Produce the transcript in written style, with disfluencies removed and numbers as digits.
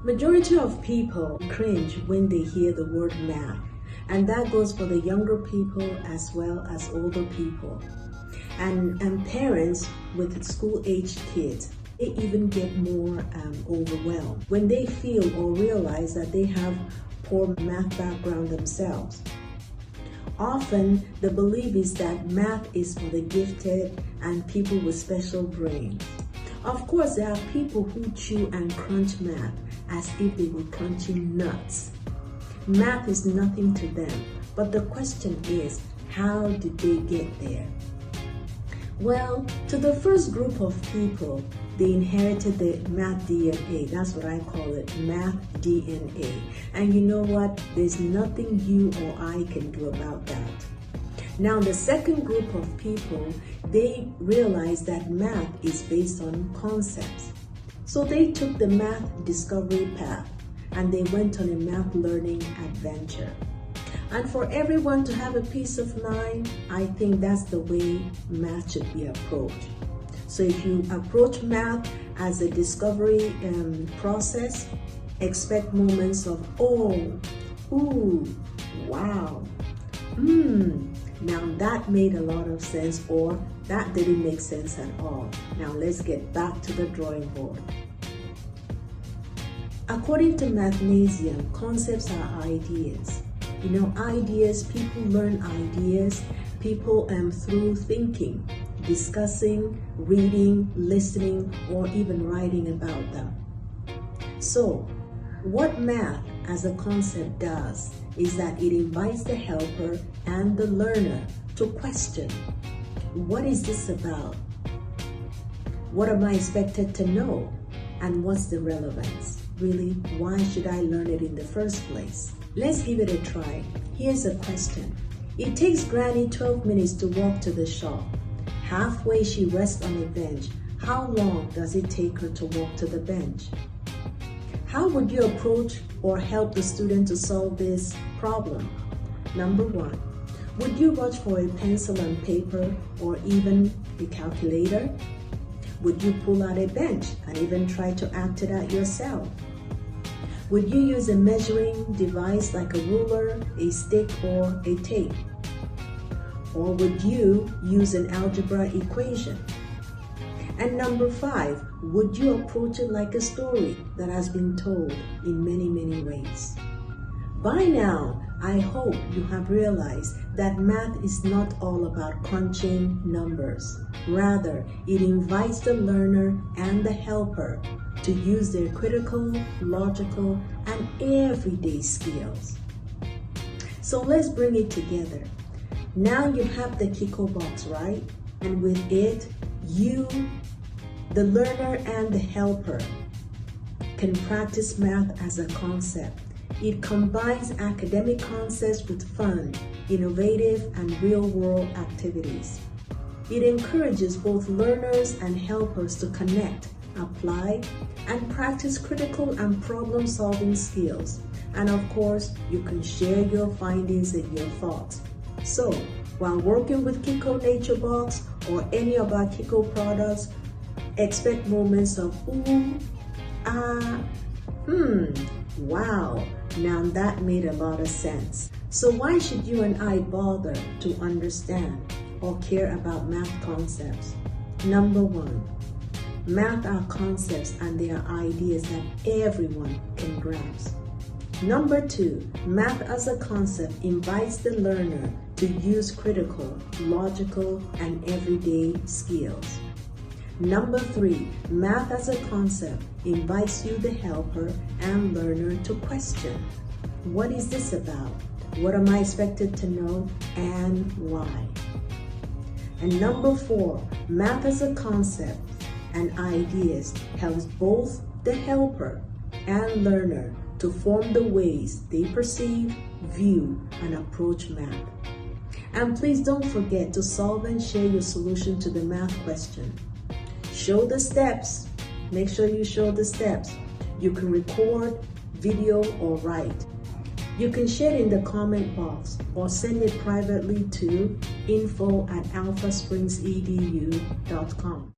Majority of people cringe when they hear the word math, and that goes for the younger people as well as older people. And parents with school-aged kids, they even get more overwhelmed when they feel or realize that they have poor math background themselves. Often, the belief is that math is for the gifted and people with special brains. Of course, there are people who chew and crunch math as if they were crunching nuts. Math is nothing to them, but the question is, how did they get there? Well, to the first group of people, they inherited the math DNA. That's what I call it, math DNA. And you know what? There's nothing you or I can do about that. Now, the second group of people, they realized that math is based on concepts. So they took the math discovery path and they went on a math learning adventure. And for everyone to have a peace of mind, I think that's the way math should be approached. So if you approach math as a discovery process, expect moments of, oh, ooh, wow, now that made a lot of sense, or that didn't make sense at all. Now let's get back to the drawing board. According to Mathnasium, concepts are ideas. You know, ideas, people learn ideas, people through thinking, discussing, reading, listening, or even writing about them. So, what math as a concept does is that it invites the helper and the learner to question, what is this about? What am I expected to know? And what's the relevance? Really, why should I learn it in the first place? Let's give it a try. Here's a question. It takes Granny 12 minutes to walk to the shop. Halfway she rests on a bench. How long does it take her to walk to the bench? How would you approach or help the student to solve this problem? Number one, would you rush for a pencil and paper or even a calculator? Would you pull out a bench and even try to act it out yourself? Would you use a measuring device like a ruler, a stick, or a tape? Or would you use an algebra equation? And number five, would you approach it like a story that has been told in many, many ways? By now, I hope you have realized that math is not all about crunching numbers. Rather, it invites the learner and the helper to use their critical, logical, and everyday skills. So let's bring it together. Now you have the Kiko box, right? And with it, you, the learner and the helper, can practice math as a concept. It combines academic concepts with fun, innovative, and real-world activities. It encourages both learners and helpers to connect, apply, and practice critical and problem-solving skills. And of course, you can share your findings and your thoughts. So, while working with Kiko Nature Box or any of our Kiko products, expect moments of ooh, ah, wow, now that made a lot of sense. So why should you and I bother to understand or care about math concepts? Number one, math are concepts and they are ideas that everyone can grasp. Number two, math as a concept invites the learner to use critical, logical, and everyday skills. Number three, math as a concept invites you, the helper and learner, to question. What is this about? What am I expected to know and why? And number four, math as a concept and ideas helps both the helper and learner to form the ways they perceive, view, and approach math. And please don't forget to solve and share your solution to the math question. Show the steps. Make sure you show the steps. You can record, video, or write. You can share it in the comment box or send it privately to info@alphasprings.edu.com.